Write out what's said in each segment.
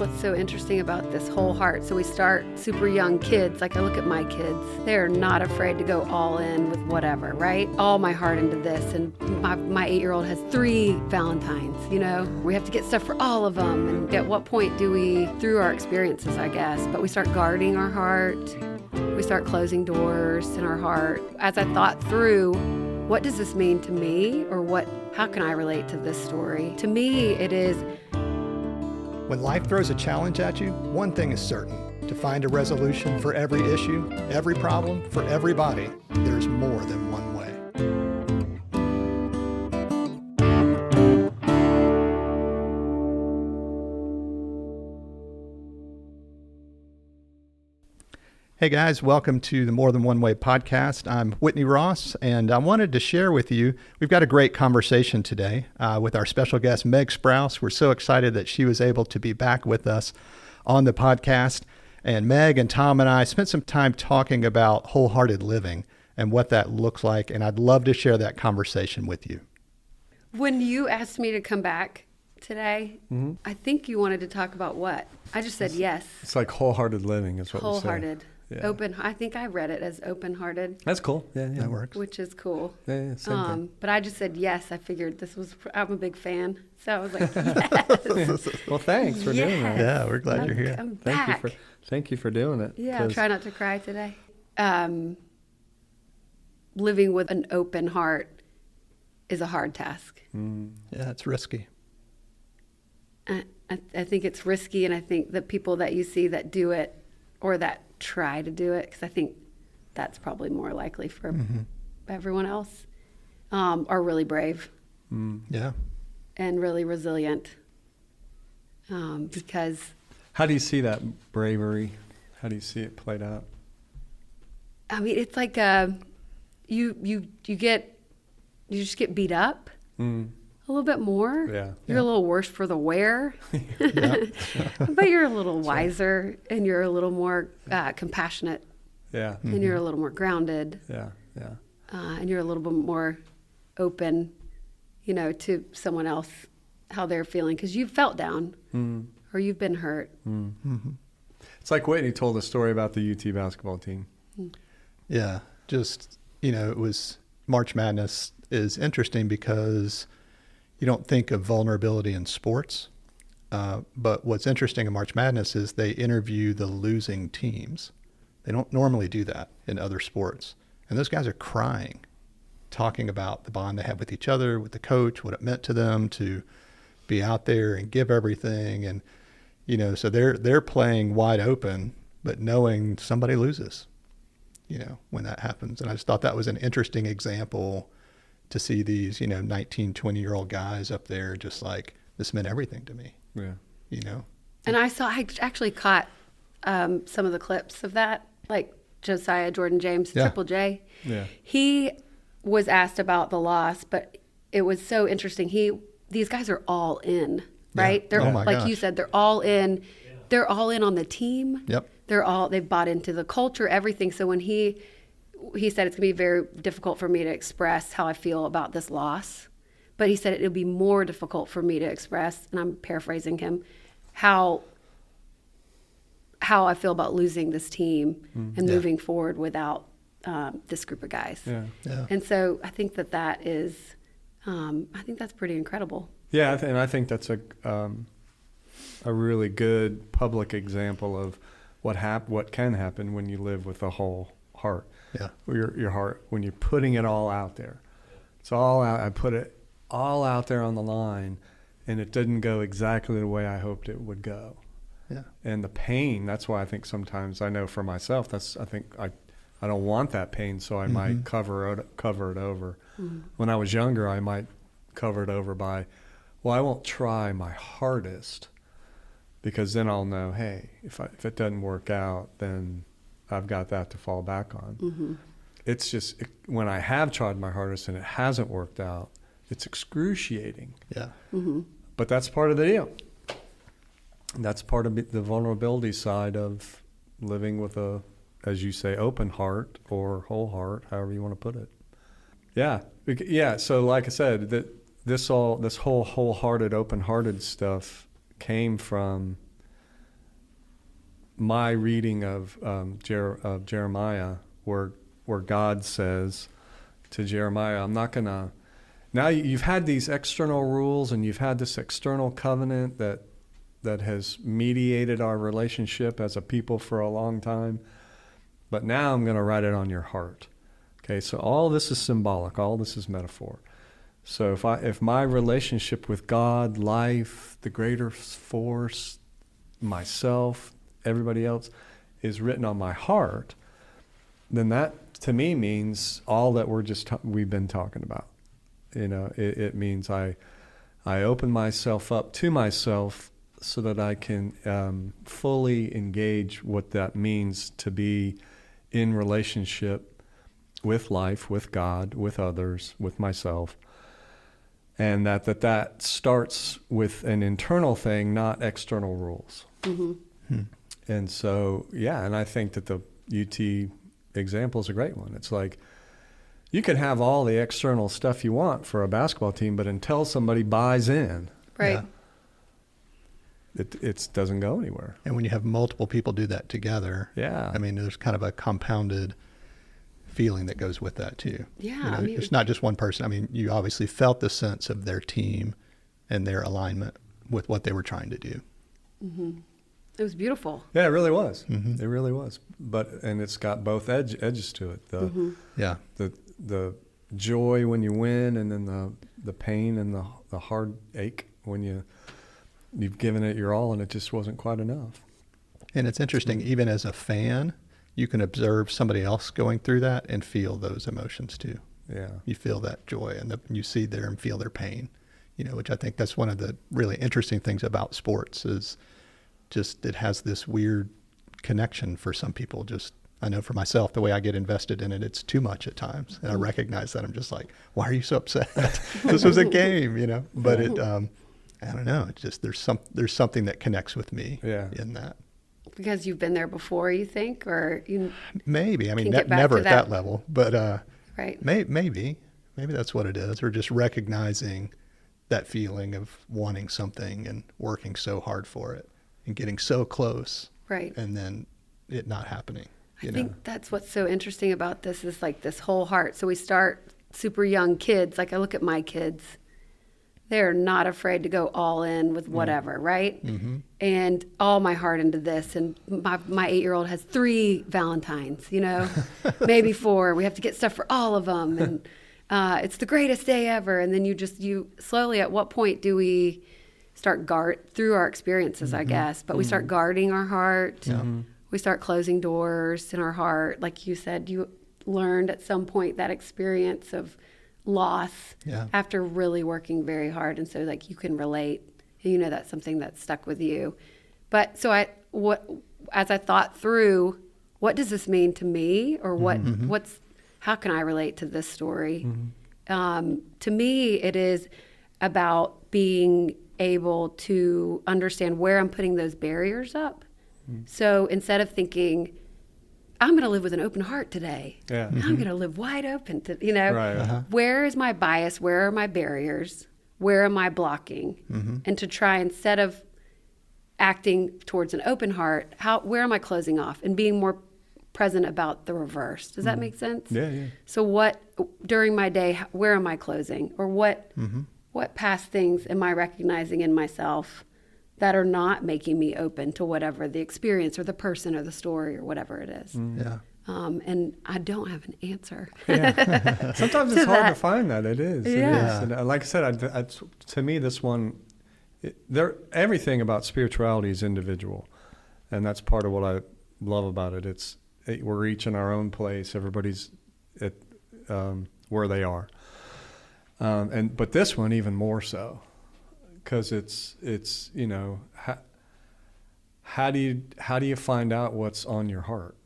what's so interesting about this whole heart. So we start super young kids. Like I look at my kids, they're not afraid to go all in with whatever, right? All my heart into this. And my 8-year-old has 3 Valentines, you know? We have to get stuff for all of them. And at what point do we, through our experiences, I guess, but we start guarding our heart. We start closing doors in our heart. As I thought through, what does this mean to me? Or how can I relate to this story? To me, it is, when life throws a challenge at you, one thing is certain: to find a resolution for every issue, every problem, for everybody, there's more than one way. Hey guys, welcome to the More Than One Way podcast. I'm Whitney Ross, and I wanted to share with you, we've got a great conversation today with our special guest, Meg Sprouse. We're so excited that she was able to be back with us on the podcast. And Meg and Thom and I spent some time talking about wholehearted living and what that looks like, and I'd love to share that conversation with you. when you asked me to come back today, I think you wanted to talk about what? I just said yes. It's like wholehearted living is what Wholehearted. we say. Yeah. Open. I think I read it as open-hearted. That's cool. Yeah, That works. Which is cool. Yeah, same thing. But I just said yes. I figured I'm a big fan. So I was like, yes. Well, thanks for doing that. Yeah, we're glad you're here. I'm back. Thank you for doing it. Yeah, try not to cry today. Living with an open heart is a hard task. Yeah, it's risky. I think it's risky, and I think the people that you see that do it or that try to do it, because I think that's probably more likely for everyone else, are really brave. Yeah. And really resilient. Because How do you see that bravery? How do you see it played out? I mean, it's like you just get beat up a little bit more. Yeah. You're a little worse for the wear, but you're a little wiser and you're a little more compassionate Yeah. and you're a little more grounded Yeah. and you're a little bit more open, to someone else, how they're feeling, because you've felt down or you've been hurt. It's like Whitney told a story about the UT basketball team. Yeah, just, it was March Madness is interesting because you don't think of vulnerability in sports. But what's interesting in March Madness is they interview the losing teams. They don't normally do that in other sports. And those guys are crying, talking about the bond they have with each other, with the coach, what it meant to them to be out there and give everything. And, so they're playing wide open, but knowing somebody loses, when that happens. And I just thought that was an interesting example to see these, 19, 20-year-old guys up there just like, this meant everything to me. Yeah. And I actually caught some of the clips of that, like Josiah Jordan James, Triple J. Yeah. He was asked about the loss, but it was so interesting. These guys are all in, right? Yeah. They're my like gosh. you said, they're all in. They're all in on the team. Yep. They've bought into the culture, everything. So when he said it's gonna be very difficult for me to express how I feel about this loss, but he said it'll be more difficult for me to express, and I'm paraphrasing him, how I feel about losing this team and moving forward without this group of guys. Yeah. And so I think that is, I think that's pretty incredible. Yeah, and I think that's a really good public example of what can happen when you live with a whole heart. Yeah. Your heart, when you're putting it all out there. It's all out. I put it all out there on the line, and it didn't go exactly the way I hoped it would go. Yeah. And the pain, that's why I think sometimes, I know for myself, I think I don't want that pain, so I might cover it over. When I was younger, I might cover it over by, well, I won't try my hardest, because then I'll know, hey, if it doesn't work out, then I've got that to fall back on. It's just, when I have tried my hardest and it hasn't worked out, it's excruciating. Yeah. But that's part of the deal. That's part of the vulnerability side of living with a, as you say, open heart or whole heart, however you want to put it. Yeah. Yeah. So like I said, this whole wholehearted, open-hearted stuff came from my reading of Jeremiah, where God says to Jeremiah, I'm not going to, now you've had these external rules and you've had this external covenant that has mediated our relationship as a people for a long time, but now I'm going to write it on your heart. Okay, so all this is symbolic, all this is metaphor. So if my relationship with God, life, the greater force, myself, everybody else is written on my heart, then that to me means all that we've been talking about. It means I open myself up to myself so that I can fully engage what that means to be in relationship with life, with God, with others, with myself. And that starts with an internal thing, not external rules. Mm-hmm. And so, and I think that the UT example is a great one. It's like, you can have all the external stuff you want for a basketball team, but until somebody buys in, right, it doesn't go anywhere. And when you have multiple people do that together, I mean, there's kind of a compounded feeling that goes with that too. Yeah, it's not just one person. I mean, you obviously felt the sense of their team and their alignment with what they were trying to do. Mm-hmm. It was beautiful. Yeah, it really was. Mm-hmm. It really was. And it's got both edges to it. The joy when you win, and then the pain and the heartache when you've given it your all and it just wasn't quite enough. And it's interesting, even as a fan, you can observe somebody else going through that and feel those emotions too. Yeah. You feel that joy and you see there and feel their pain, which I think that's one of the really interesting things about sports is just it has this weird connection for some people. Just, I know for myself, the way I get invested in it, it's too much at times. And I recognize that. I'm just like, why are you so upset? This was a game, but it, I don't know. It's just, there's something that connects with me in that. Because you've been there before, you think, or you maybe. I mean, never at that level, but right. Maybe that's what it is, or just recognizing that feeling of wanting something and working so hard for it and getting so close, right? And then it not happening. I think that's what's so interesting about this is like this whole heart. So we start super young kids. Like I look at my kids. They're not afraid to go all in with whatever, right? Mm-hmm. And all my heart into this. And my 8-year-old has 3 Valentines, maybe 4. We have to get stuff for all of them. And it's the greatest day ever. And then you slowly, at what point do we start through our experiences, I guess, but we start guarding our heart. Mm-hmm. We start closing doors in our heart. Like you said, you learned at some point that experience of loss after really working very hard, and so like you can relate, and that's something that's stuck with you. But so as I thought through, what does this mean to me, or how can I relate to this story? To me, it is about being able to understand where I'm putting those barriers up. So instead of thinking, I'm going to live with an open heart today. Yeah. I'm going to live wide open. Right. Where is my bias? Where are my barriers? Where am I blocking? And to try, instead of acting towards an open heart, where am I closing off? And being more present about the reverse. Does that make sense? Yeah. So during my day, where am I closing? Or what past things am I recognizing in myself that are not making me open to whatever the experience or the person or the story or whatever it is. Yeah. And I don't have an answer. Yeah. Sometimes it's hard to find that. It is. Yeah. And like I said, to me, this one, everything about spirituality is individual. And that's part of what I love about it. We're each in our own place. Everybody's at where they are. But this one even more so. Because it's how do you find out what's on your heart,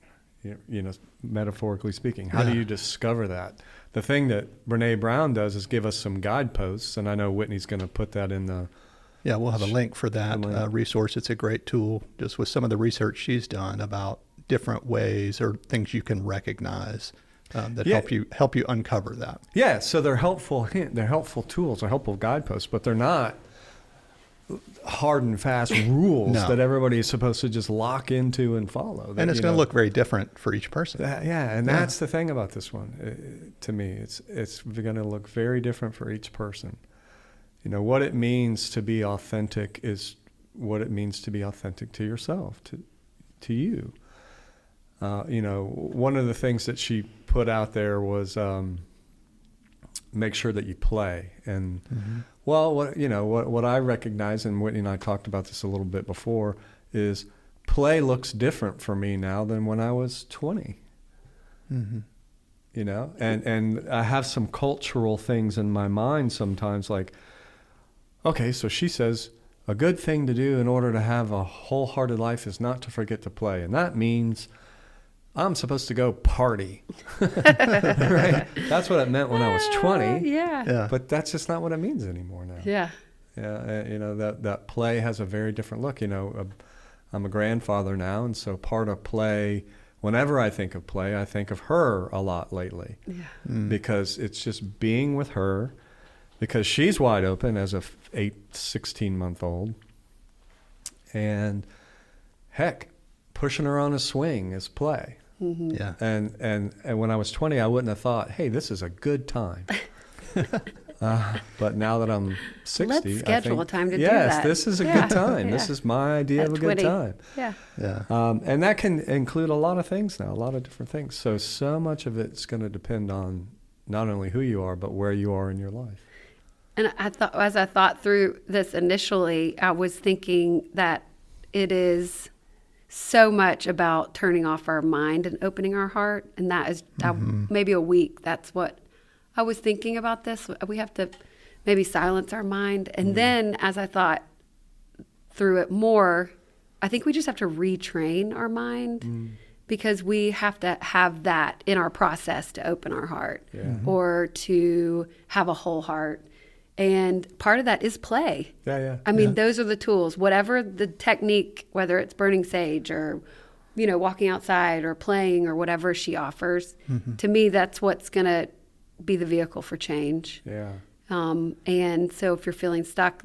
metaphorically speaking? How do you discover that? The thing that Brene Brown does is give us some guideposts, and I know Whitney's going to put that in the. Yeah, we'll have a link for that resource. It's a great tool, just with some of the research she's done about different ways or things you can recognize that help you uncover that. Yeah, so they're helpful. They're helpful tools, they're helpful guideposts, but they're not hard and fast rules No. that everybody is supposed to just lock into and follow. That, And it's you going know, to look very different for each person. That's the thing about this one. To me, it's going to look very different for each person. You know, what it means to be authentic is what it means to be authentic to yourself, to you. You know, one of the things that she put out there was make sure that you play. And well, what I recognize, and Whitney and I talked about this a little bit before, is play looks different for me now than when I was 20. You know, and I have some cultural things in my mind sometimes, like, okay, so she says a good thing to do in order to have a wholehearted life is not to forget to play, and that means I'm supposed to go party. Right? That's what it meant when I was 20. Yeah. But that's just not what it means anymore now. Yeah. Yeah. You know, that play has a very different look. You know, I'm a grandfather now, and so part of play, whenever I think of play, I think of her a lot lately. Yeah. Because it's just being with her, because she's wide open as a 16-month-old. And heck, pushing her on a swing is play. Yeah. And when I was 20, I wouldn't have thought, hey, this is a good time. But now that I'm 60, let's schedule a time to do yes, that. this is a good time. This is my idea of a good time. Yeah. And that can include a lot of things now, a lot of different things. So much of it's going to depend on not only who you are, but where you are in your life. And I thought, as I thought through this initially, I was thinking that it is so much about turning off our mind and opening our heart. And that is maybe a week. That's what I was thinking about this. We have to maybe silence our mind. And then as I thought through it more, I think we just have to retrain our mind because we have to have that in our process to open our heart or to have a whole heart. And part of that is play. I mean, those are the tools. Whatever the technique, whether it's burning sage or, you know, walking outside or playing or whatever she offers, to me, that's what's going to be the vehicle for change. And so if you're feeling stuck,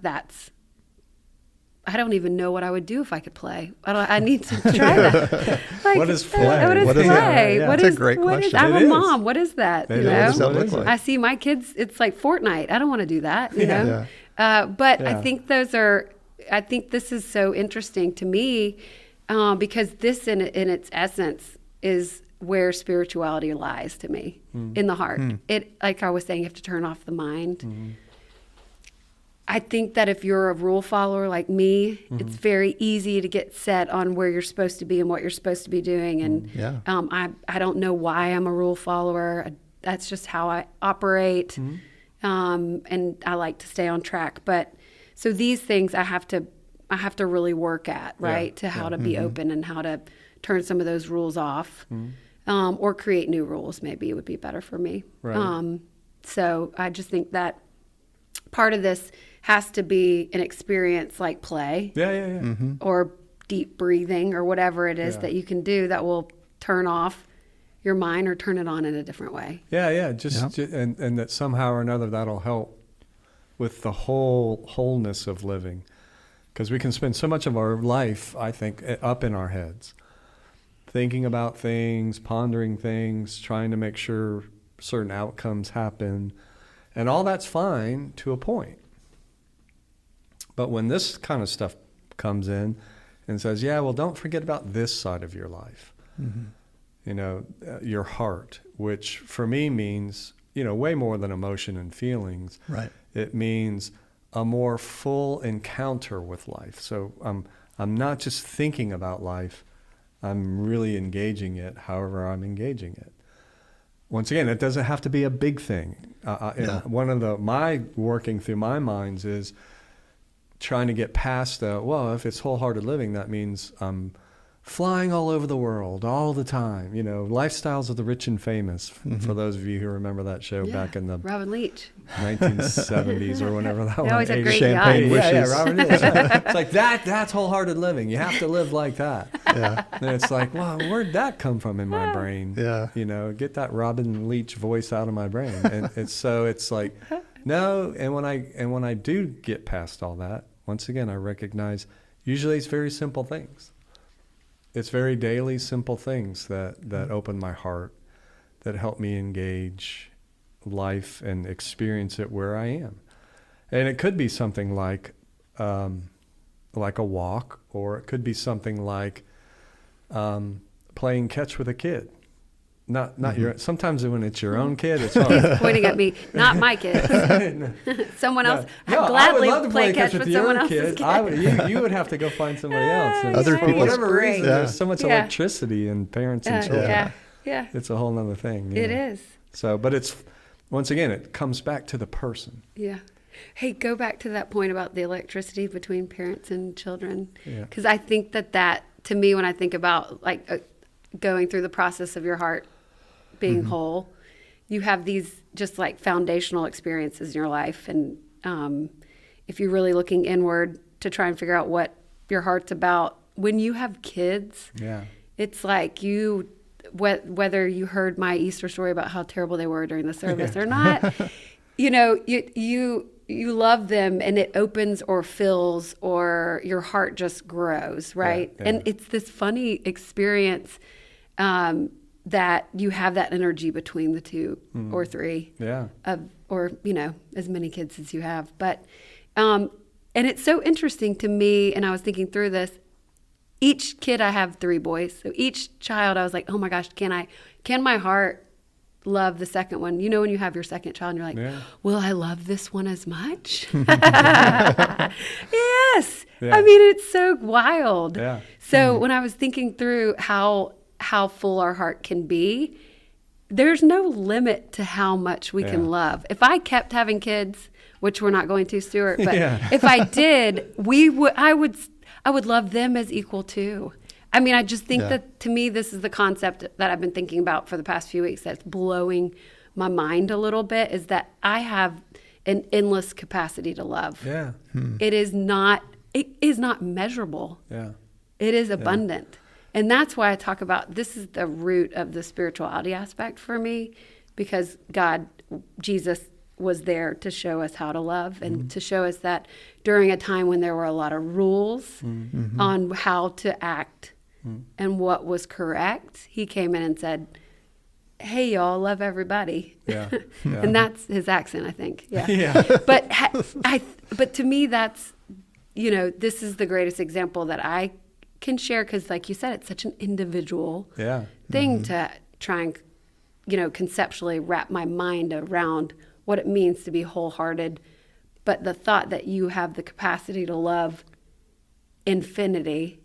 I don't even know what I would do if I could play. I need to try that. Like, what is play? What is play? That's a great question. I'm a mom. What is that? What does that look like? I see my kids. It's like Fortnite. I don't want to do that. You know. But I think I think this is so interesting to me because this, in its essence, is where spirituality lies to me in the heart. It, like I was saying, you have to turn off the mind. I think that if you're a rule follower like me, it's very easy to get set on where you're supposed to be and what you're supposed to be doing. And I don't know why I'm a rule follower. That's just how I operate. And I like to stay on track. But so these things I have to really work at, right? To how to be open and how to turn some of those rules off or create new rules. Maybe it would be better for me. Right. So I just think that part of this has to be an experience like play or deep breathing or whatever it is that you can do that will turn off your mind or turn it on in a different way. And that somehow or another that'll help with the wholeness of living, because we can spend so much of our life, I think, up in our heads, thinking about things, pondering things, trying to make sure certain outcomes happen, and all that's fine to a point. But when this kind of stuff comes in and says, well, don't forget about this side of your life, you know, your heart, which for me means, you know, way more than emotion and feelings. Right. It means a more full encounter with life. So I'm not just thinking about life, I'm really engaging it however I'm engaging it. Once again, it doesn't have to be a big thing. One of my working through my minds is trying to get past if it's wholehearted living, that means I'm flying all over the world all the time. You know, Lifestyles of the Rich and Famous, for those of you who remember that show back in the Robin Leach 1970s or whenever that was. They always had great Champagne yachts. wishes. Robin Leach. It's like that's wholehearted living. You have to live like that. And it's like, well, where'd that come from in my brain? You know, get that Robin Leach voice out of my brain. And it's like, no. And when I do get past all that, once again, I recognize usually it's very simple things. It's very daily, simple things that open my heart, that help me engage life and experience it where I am. And it could be something like a walk, or it could be something like playing catch with a kid. Not your. Sometimes when it's your own kid, it's hard. He's pointing at me, not my kids. Someone else. No, I'd gladly I would love to play catch with someone else's kid. You would have to go find somebody else. And Other for people's- whatever reason, Yeah. there's so much electricity in parents and children. Yeah. It's a whole nother thing. It is. So, but it's, once again, it comes back to the person. Yeah. Hey, go back to that point about the electricity between parents and children. Yeah. Because I think that, to me, when I think about like going through the process of your heart being whole, you have these just like foundational experiences in your life. And if you're really looking inward to try and figure out what your heart's about, when you have kids, it's like whether you heard my Easter story about how terrible they were during the service or not, you love them, and it opens or fills, or your heart just grows, right? Yeah. And it's this funny experience that you have that energy between the two or three, or as many kids as you have. But and it's so interesting to me, and I was thinking through this. Each kid, I have 3 boys, so each child, I was like, oh my gosh, can my heart love the second one? You know, when you have your second child, and you're like, will I love this one as much? Yes. Yeah. I mean, it's so wild. Yeah. So when I was thinking through how full our heart can be, there's no limit to how much we can love. If I kept having kids, which we're not going to, Stuart, but if I did, I would love them as equal too. I mean, I just think that, to me, this is the concept that I've been thinking about for the past few weeks that's blowing my mind a little bit, is that I have an endless capacity to love. Yeah. It is not measurable. Yeah. It is abundant. And that's why I talk about, this is the root of the spirituality aspect for me, because Jesus was there to show us how to love, and to show us that during a time when there were a lot of rules on how to act and what was correct, he came in and said, hey, y'all, love everybody. Yeah. And that's his accent, I think. Yeah. But to me, that's, this is the greatest example that I can share, because like you said, it's such an individual thing to try and, conceptually wrap my mind around what it means to be wholehearted. But the thought that you have the capacity to love infinity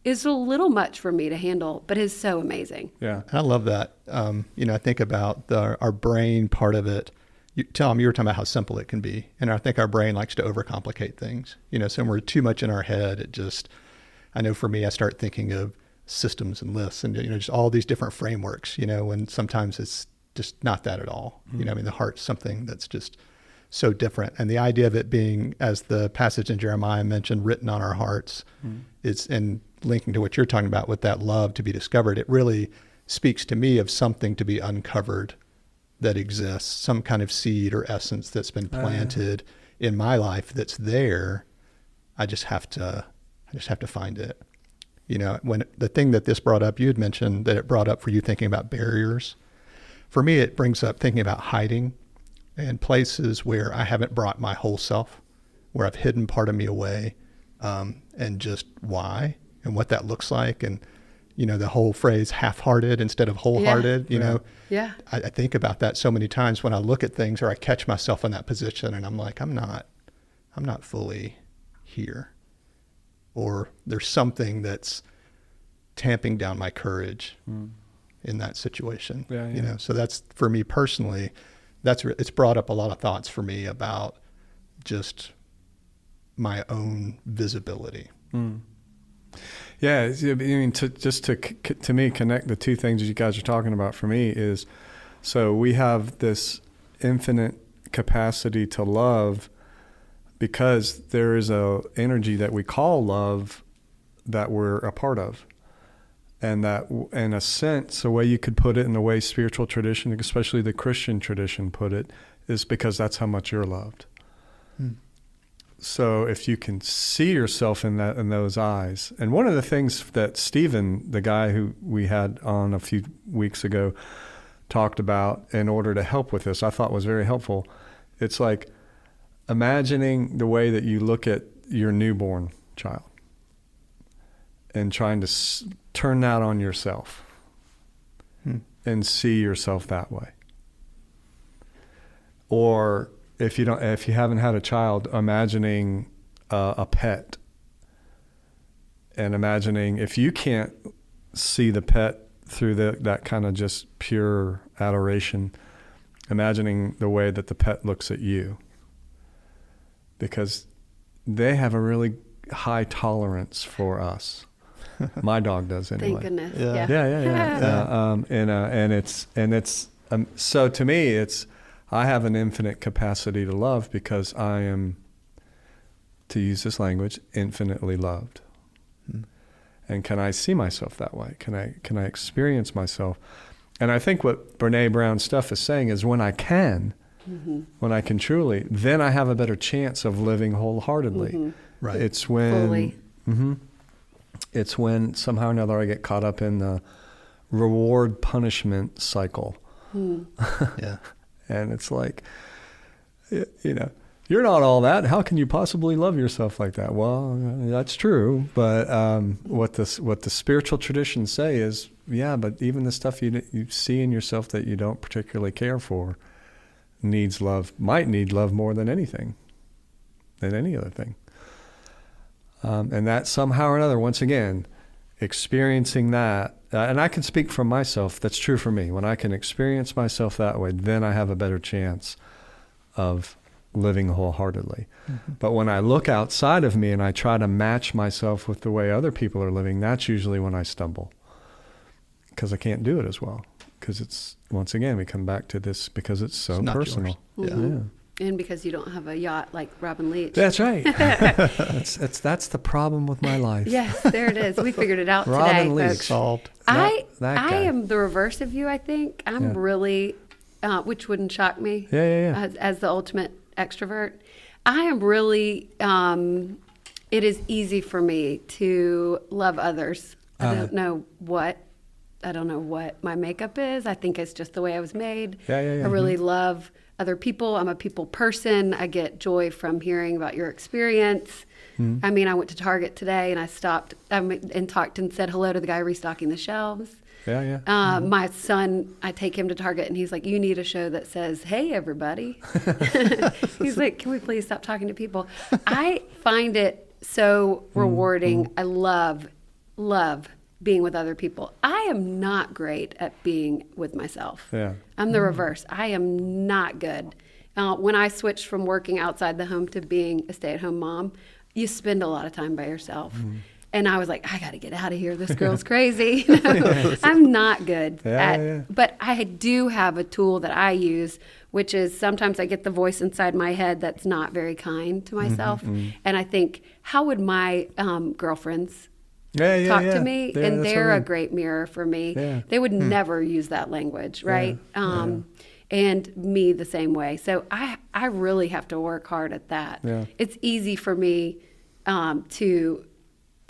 is a little much for me to handle, but is so amazing. Yeah. I love that. I think about our brain part of it. Thom, you were talking about how simple it can be. And I think our brain likes to overcomplicate things. So when we're too much in our head, I know for me, I start thinking of systems and lists and, just all these different frameworks, when sometimes it's just not that at all. The heart's something that's just so different. And the idea of it being, as the passage in Jeremiah mentioned, written on our hearts, it's in linking to what you're talking about with that love to be discovered. It really speaks to me of something to be uncovered that exists, some kind of seed or essence that's been planted in my life that's there. I just have to find it. When the thing that this brought up, you had mentioned that it brought up for you thinking about barriers. For me, it brings up thinking about hiding and places where I haven't brought my whole self, where I've hidden part of me away, and just why and what that looks like. And, the whole phrase half-hearted instead of wholehearted, I think about that so many times when I look at things or I catch myself in that position and I'm like, I'm not fully here. Or there's something that's tamping down my courage in that situation. So that's, for me personally, it's brought up a lot of thoughts for me about just my own visibility. Yeah, I mean, to me, connect the two things you guys are talking about for me is, so we have this infinite capacity to love, because there is a energy that we call love that we're a part of. And that, in a sense, the way you could put it, in the way spiritual tradition, especially the Christian tradition, put it, is because that's how much you're loved. So if you can see yourself in those eyes, and one of the things that Stephen, the guy who we had on a few weeks ago, talked about in order to help with this, I thought was very helpful. It's like imagining the way that you look at your newborn child and trying to turn that on yourself and see yourself that way. Or if you haven't had a child, imagining a pet, and imagining if you can't see the pet through that kind of just pure adoration, imagining the way that the pet looks at you, because they have a really high tolerance for us. My dog does anyway. Thank goodness. Yeah. And it's so to me, I have an infinite capacity to love because I am, to use this language, infinitely loved. And can I see myself that way? Can I experience myself? And I think what Brene Brown's stuff is saying is when I can truly, then I have a better chance of living wholeheartedly. Right. It's when Fully. It's when somehow or another I get caught up in the reward punishment cycle. Yeah. And it's like, you're not all that. How can you possibly love yourself like that? Well, that's true. But what the spiritual traditions say is, but even the stuff you see in yourself that you don't particularly care for might need love more than anything, than any other thing. And that somehow or another, once again, experiencing that, and I can speak from myself, that's true for me. When I can experience myself that way, then I have a better chance of living wholeheartedly. But when I look outside of me and I try to match myself with the way other people are living, that's usually when I stumble, because I can't do it as well. Because it's, once again, we come back to this, because it's so personal. Yeah. And because you don't have a yacht like Robin Leach. That's right. that's the problem with my life. Yes, there it is. We figured it out Robin today, Leach. folks. Solved. I guy. am the reverse of you, I think. I'm really, which wouldn't shock me as the ultimate extrovert. I am really, it is easy for me to love others. I don't know what my makeup is. I think it's just the way I was made. I really love other people. I'm a people person. I get joy from hearing about your experience. I mean, I went to Target today and I stopped and talked and said hello to the guy restocking the shelves. My son, I take him to Target and he's like, you need a show that says, hey, everybody. He's like, can we please stop talking to people? I find it so rewarding. I love being with other people. I am not great at being with myself. I'm the reverse. I am not good. When I switched from working outside the home to being a stay-at-home mom, you spend a lot of time by yourself. And I was like, I got to get out of here. This girl's crazy. I'm not good but I do have a tool that I use, which is sometimes I get the voice inside my head that's not very kind to myself. And I think, how would my girlfriends talk to me? And they're a great mirror for me. They would never use that language, right? And me the same way. So I really have to work hard at that. It's easy for me to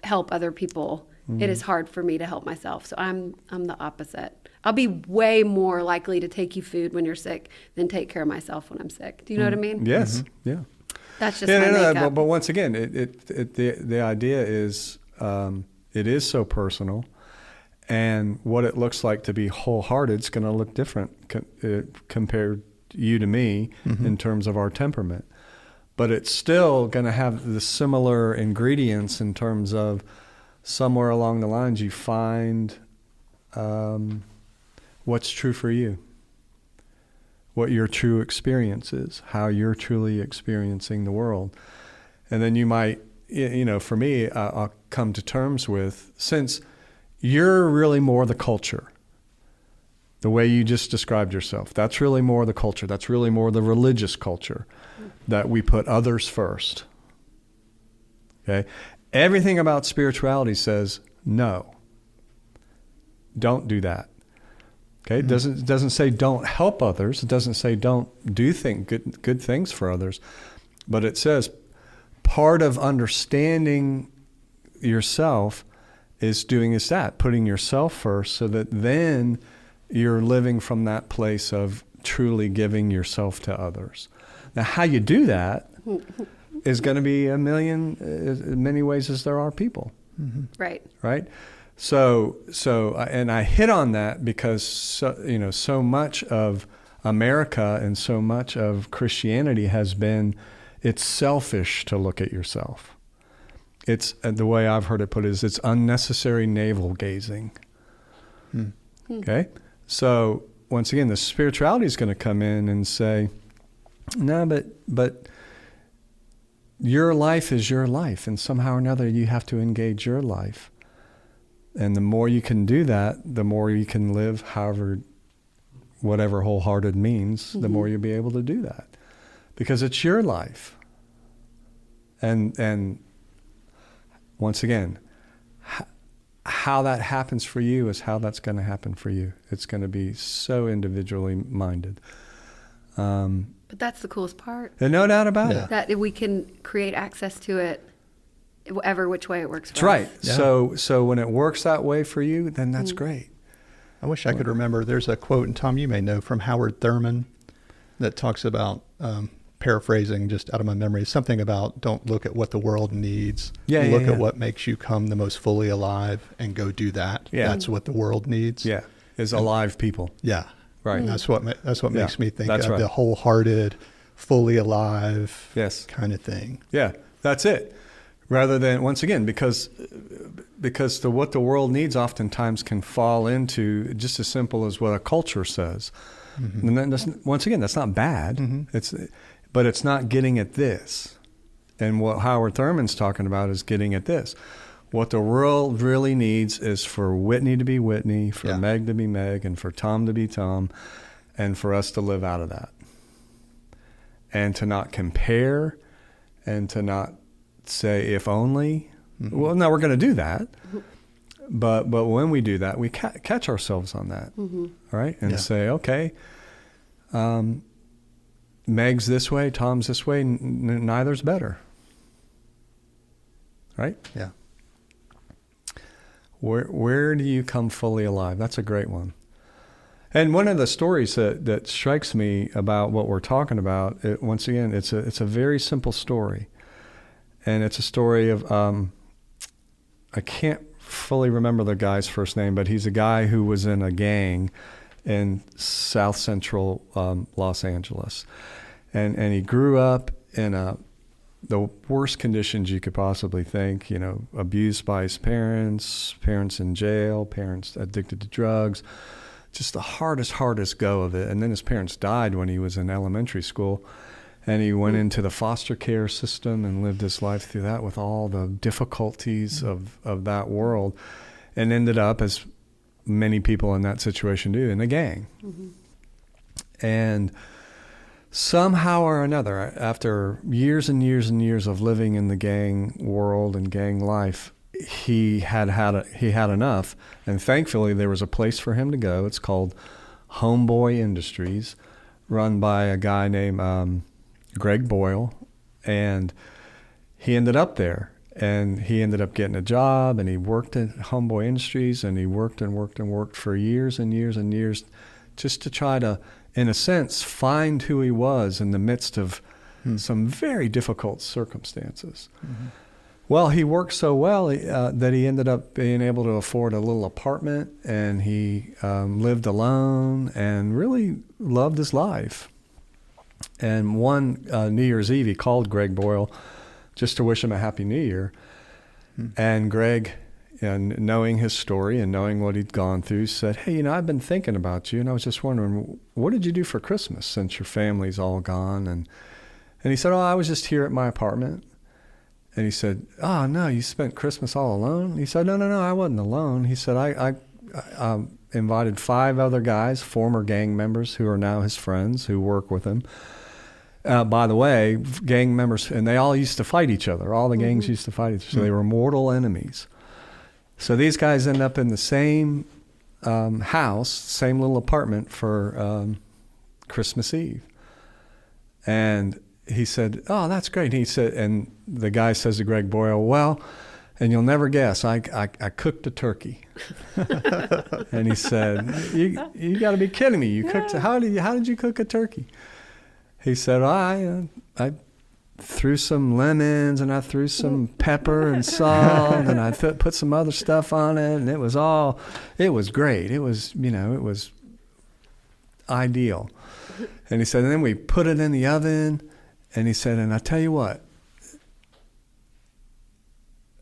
help other people. It is hard for me to help myself. So I'm the opposite. I'll be way more likely to take you food when you're sick than take care of myself when I'm sick. Do you know what I mean? Yes. Yeah. That's just my makeup. But once again, the idea is it is so personal, and what it looks like to be wholehearted is going to look different compared you to me in terms of our temperament. But it's still going to have the similar ingredients in terms of somewhere along the lines you find what's true for you, what your true experience is, how you're truly experiencing the world. And then you might, for me, I'll come to terms with, since you're really more the culture, the way you just described yourself, that's really more the culture. That's really more the religious culture, that we put others first. Okay? Everything about spirituality says, no, don't do that. Okay? It doesn't say don't help others. It doesn't say don't do good things for others. But it says part of understanding yourself is putting yourself first, so that then you're living from that place of truly giving yourself to others. Now, how you do that is going to be as many ways as there are people. Mm-hmm. Right. Right. So, and I hit on that because, so much of America and so much of Christianity has been, it's selfish to look at yourself. It's, the way I've heard it put is, it's unnecessary navel gazing. Okay? So once again, the spirituality is going to come in and say, no, but your life is your life, and somehow or another you have to engage your life. And the more you can do that, the more you can live whatever wholehearted means, the more you'll be able to do that. Because it's your life. And once again, how that happens for you is how that's going to happen for you. It's going to be so individually minded. But that's the coolest part. There's no doubt about it. That we can create access to it whatever which way it works for us. That's right. Yeah. So when it works that way for you, then that's great. I wish I could remember. There's a quote, and Thom, you may know, from Howard Thurman that talks about, paraphrasing just out of my memory, something about don't look at what the world needs. Look at what makes you come the most fully alive and go do that. Yeah. That's what the world needs. Yeah, is alive people. Yeah. Right. And that's what makes me think of right. the wholehearted, fully alive kind of thing. Yeah, that's it. Rather than, once again, because what the world needs oftentimes can fall into just as simple as what a culture says. Mm-hmm. And then once again, that's not bad. Mm-hmm. But it's not getting at this. And what Howard Thurman's talking about is getting at this. What the world really needs is for Whitney to be Whitney, for Meg to be Meg, and for Thom to be Thom, and for us to live out of that. And to not compare, and to not say, if only. Mm-hmm. Well, no, we're going to do that. But when we do that, we catch ourselves on that, right? And say, okay, Meg's this way, Thom's this way, neither's better, right? Yeah. Where do you come fully alive? That's a great one. And one of the stories that strikes me about what we're talking about, once again, it's a very simple story. And it's a story of, I can't fully remember the guy's first name, but he's a guy who was in a gang in South Central Los Angeles. And he grew up in the worst conditions you could possibly think, abused by his parents in jail, parents addicted to drugs, just the hardest go of it. And then his parents died when he was in elementary school. And he went into the foster care system and lived his life through that with all the difficulties of that world, and ended up, as many people in that situation do, in a gang. Mm-hmm. And somehow or another, after years and years and years of living in the gang world and gang life, he had enough. And thankfully, there was a place for him to go. It's called Homeboy Industries, run by a guy named Greg Boyle, and he ended up there, and he ended up getting a job, and he worked at Homeboy Industries, and he worked for years and years and years, just to try to, in a sense, find who he was in the midst of some very difficult circumstances. Mm-hmm. Well, he worked so well that he ended up being able to afford a little apartment, and he lived alone and really loved his life. And one New Year's Eve, he called Greg Boyle just to wish him a Happy New Year. And Greg, knowing his story and knowing what he'd gone through, said, hey, I've been thinking about you, and I was just wondering, what did you do for Christmas since your family's all gone? And he said, I was just here at my apartment. And he said, oh, no, you spent Christmas all alone? He said, no, I wasn't alone. He said, I invited 5 other guys, former gang members who are now his friends, who work with him. By the way, gang members, and they all used to fight each other. All the gangs used to fight each other. So they were mortal enemies. So these guys end up in the same house, same little apartment for Christmas Eve. And he said, "Oh, that's great." He said, and the guy says to Greg Boyle, "Well, and you'll never guess, I cooked a turkey." And he said, "You got to be kidding me! You cooked? How did you cook a turkey?" He said, "I threw some lemons and I threw some pepper and salt and I put some other stuff on it, and it was great. It was, it was ideal." And he said, and then we put it in the oven, and he said, and I tell you what,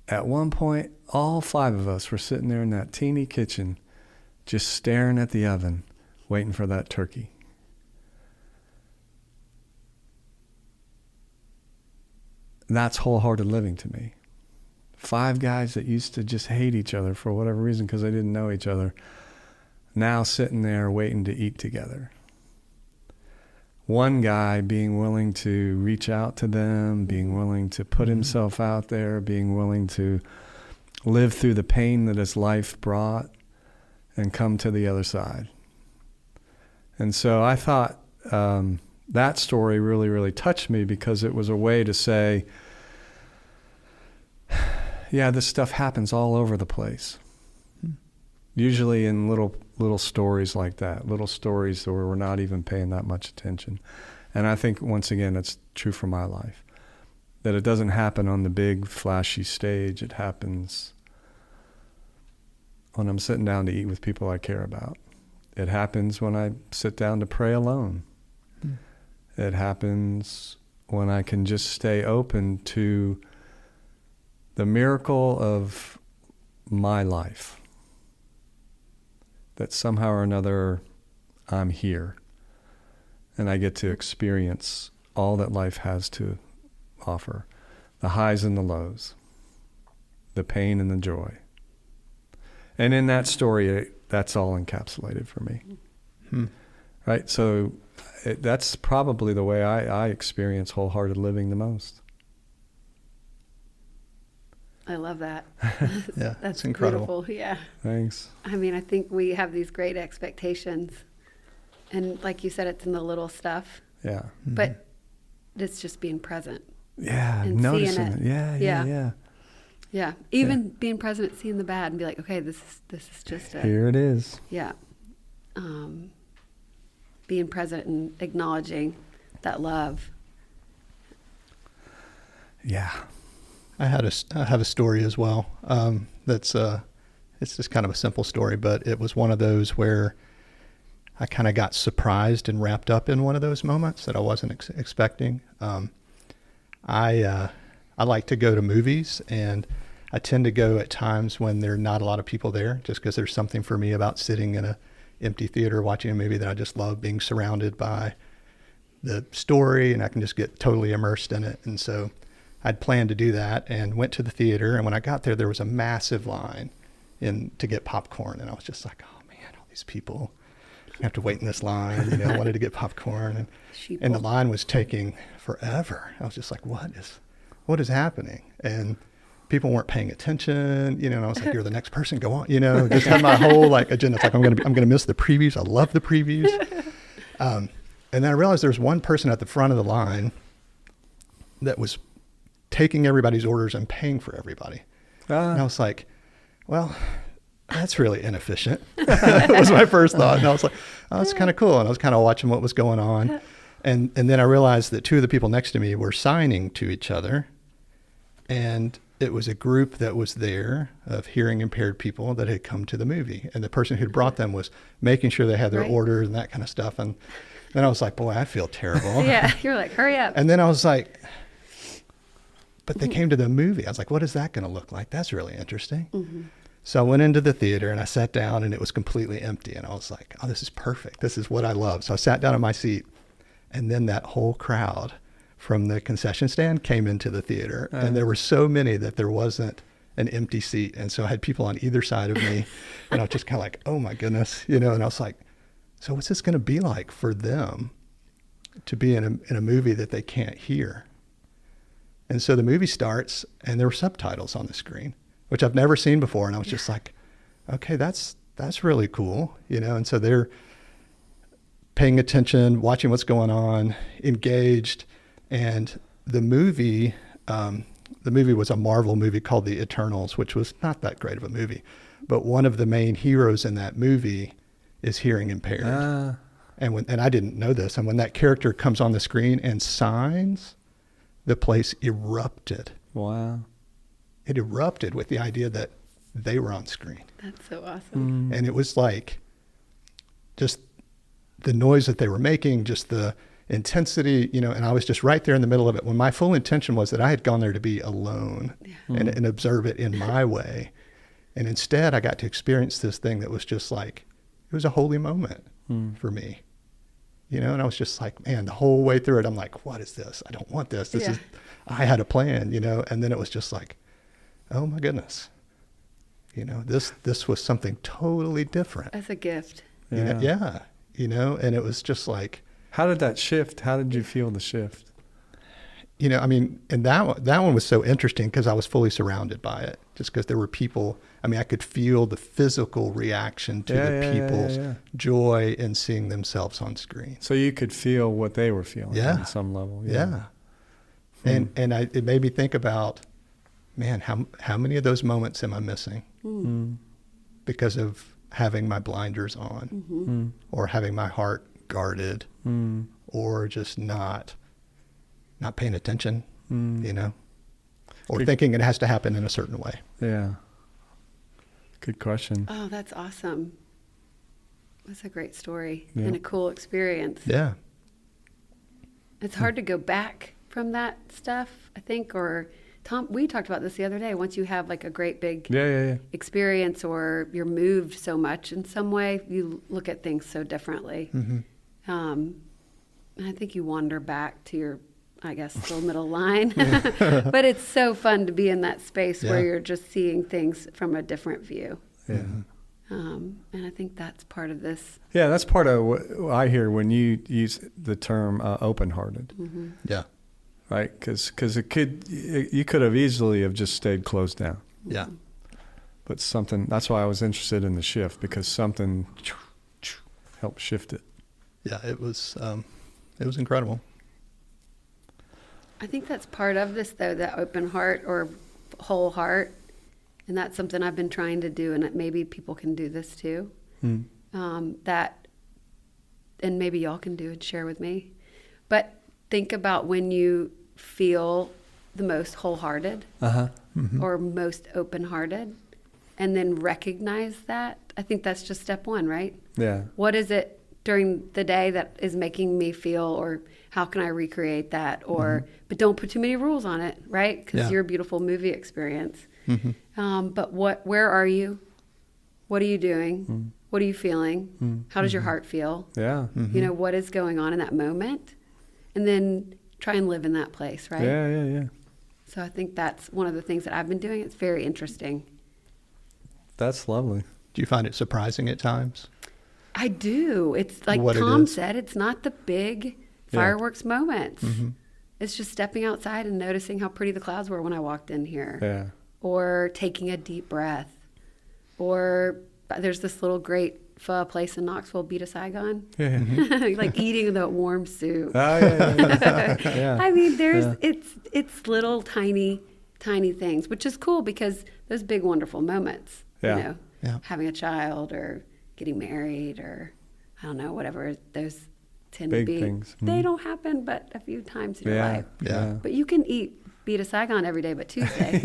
at one point, all 5 of us were sitting there in that teeny kitchen, just staring at the oven, waiting for that turkey. That's wholehearted living to me. 5 guys that used to just hate each other for whatever reason because they didn't know each other, now sitting there waiting to eat together. One guy being willing to reach out to them, being willing to put himself out there, being willing to live through the pain that his life brought and come to the other side. And so I thought that story really, really touched me because it was a way to say, yeah, this stuff happens all over the place. Usually in little stories like that, little stories where we're not even paying that much attention. And I think, once again, it's true for my life, that it doesn't happen on the big, flashy stage. It happens when I'm sitting down to eat with people I care about. It happens when I sit down to pray alone. It happens when I can just stay open to the miracle of my life. That somehow or another I'm here and I get to experience all that life has to offer, the highs and the lows, the pain and the joy. And in that story, that's all encapsulated for me. Right? So that's probably the way I experience wholehearted living the most. I love that. Yeah, That's incredible. Beautiful. Yeah. Thanks. I mean, I think we have these great expectations. And like you said, it's in the little stuff. Yeah. But it's just being present. Yeah, and noticing seeing it. Yeah. Yeah. Even being present, seeing the bad and be like, okay, this is just it. Here it is. Yeah. Being present and acknowledging that love. Yeah. I have a story as well. It's just kind of a simple story, but it was one of those where I kind of got surprised and wrapped up in one of those moments that I wasn't expecting. I like to go to movies, and I tend to go at times when there are not a lot of people there, just because there's something for me about sitting in an empty theater watching a movie that I just love, being surrounded by the story, and I can just get totally immersed in it. And so I'd planned to do that and went to the theater. And when I got there was a massive line to get popcorn. And I was just like, oh man, all these people have to wait in this line. I wanted to get popcorn, and the line was taking forever. I was just like, what is happening? And people weren't paying attention, and I was like, you're the next person, go on, just had my whole agenda. It's like, I'm going to miss the previews. I love the previews. And then I realized there's one person at the front of the line that was taking everybody's orders and paying for everybody. And I was like, well, that's really inefficient. That was my first thought. And I was like, oh, that's kind of cool. And I was kind of watching what was going on. And then I realized that 2 of the people next to me were signing to each other. And it was a group that was there of hearing impaired people that had come to the movie. And the person who brought them was making sure they had their orders and that kind of stuff. And then I was like, boy, I feel terrible. Yeah, you're like, hurry up. And then I was like, but they came to the movie. I was like, what is that going to look like? That's really interesting. Mm-hmm. So I went into the theater and I sat down, and it was completely empty. And I was like, oh, this is perfect. This is what I love. So I sat down in my seat, and then that whole crowd from the concession stand came into the theater. And there were so many that there wasn't an empty seat. And so I had people on either side of me, and I was just kind of like, oh my goodness, and I was like, so what's this going to be like for them to be in a movie that they can't hear? And so the movie starts, and there were subtitles on the screen, which I've never seen before. And I was just like, okay, that's really cool, And so they're paying attention, watching what's going on, engaged. And the movie was a Marvel movie called The Eternals, which was not that great of a movie. But one of the main heroes in that movie is hearing impaired. And I didn't know this. And when that character comes on the screen and signs, the place erupted. Wow. It erupted with the idea that they were on screen. That's so awesome. And it was like just the noise that they were making, just the intensity, and I was just right there in the middle of it when my full intention was that I had gone there to be alone and observe it in my way. And instead I got to experience this thing that was just like, it was a holy moment for me, and I was just like, man, the whole way through it, I'm like, what is this? I don't want this. I had a plan, and then it was just like, oh my goodness, this was something totally different. That's a gift. And it was just like, how did that shift? How did you feel the shift? And that one was so interesting because I was fully surrounded by it, just because there were people. I could feel the physical reaction to the people's joy in seeing themselves on screen. So you could feel what they were feeling on some level. And it made me think about, man, how many of those moments am I missing because of having my blinders on or having my heart guarded or just not paying attention, or thinking it has to happen in a certain way. Yeah. Good question. Oh, that's awesome. That's a great story and a cool experience. Yeah. It's hard to go back from that stuff, I think, or Thom, we talked about this the other day. Once you have like a great big experience or you're moved so much in some way, you look at things so differently. And I think you wander back to your, I guess, still middle line. But it's so fun to be in that space where you're just seeing things from a different view. Yeah. And I think that's part of this. Yeah, that's part of what I hear when you use the term open-hearted. Yeah. Right? Because you could have easily have just stayed closed down. Yeah. But something, that's why I was interested in the shift, because something helped shift it. Yeah, it was incredible. I think that's part of this, though, that open heart or whole heart. And that's something I've been trying to do, and maybe people can do this too. That, and maybe y'all can do and share with me. But think about when you feel the most wholehearted or most open-hearted, and then recognize that. I think that's just step one, right? Yeah. What is it during the day that is making me feel, or how can I recreate that? Or, but don't put too many rules on it, right? Because you're a beautiful movie experience. But where are you? What are you doing? What are you feeling? How does your heart feel? Yeah. What is going on in that moment? And then try and live in that place, right? Yeah. So I think that's one of the things that I've been doing. It's very interesting. That's lovely. Do you find it surprising at times? I do. It's like What Thom it is? said, it's not the big fireworks moments. It's just stepping outside and noticing how pretty the clouds were when I walked in here. Yeah. Or taking a deep breath. Or there's this little great pho place in Knoxville, Beta Saigon. Like eating the warm soup. Oh, yeah. I mean, it's little tiny things, which is cool because those big wonderful moments, having a child or getting married or I don't know, whatever those tend Big to be. things. They don't happen but a few times in your life. Yeah. But you can eat Beta Saigon every day but Tuesday.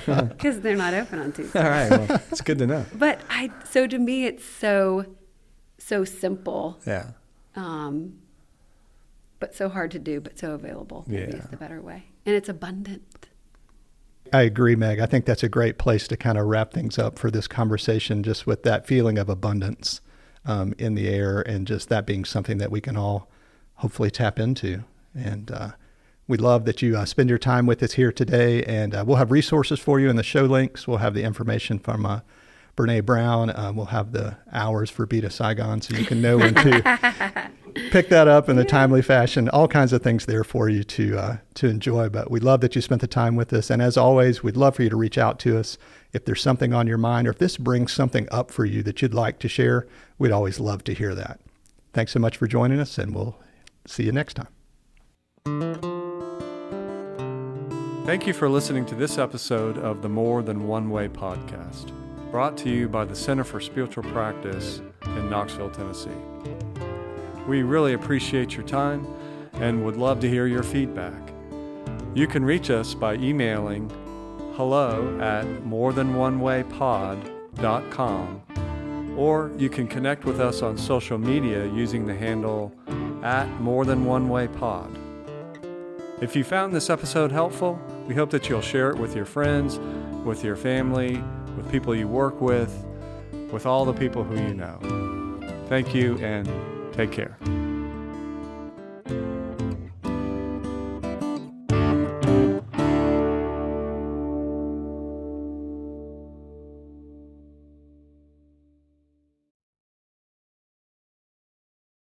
Because they're not open on Tuesday. All right. Well, it's good to know. But so to me it's so simple. Yeah. But so hard to do, but so available. Maybe Yeah. is the better way. And it's abundant. I agree, Meg. I think that's a great place to kind of wrap things up for this conversation, just with that feeling of abundance in the air, and just that being something that we can all hopefully tap into. And we love that you spend your time with us here today, and we'll have resources for you in the show links. We'll have the information from Brene Brown. We'll have the hours for Beta Saigon, so you can know when to pick that up in a timely fashion. All kinds of things there for you to enjoy. But we love that you spent the time with us. And as always, we'd love for you to reach out to us if there's something on your mind, or if this brings something up for you that you'd like to share. We'd always love to hear that. Thanks so much for joining us, and we'll see you next time. Thank you for listening to this episode of the More Than One Way podcast, brought to you by the Center for Spiritual Practice in Knoxville, Tennessee. We really appreciate your time and would love to hear your feedback. You can reach us by emailing hello@morethanonewaypod.com, or you can connect with us on social media using the handle @morethanonewaypod. If you found this episode helpful, we hope that you'll share it with your friends, with your family, with people you work with all the people who you know. Thank you and take care.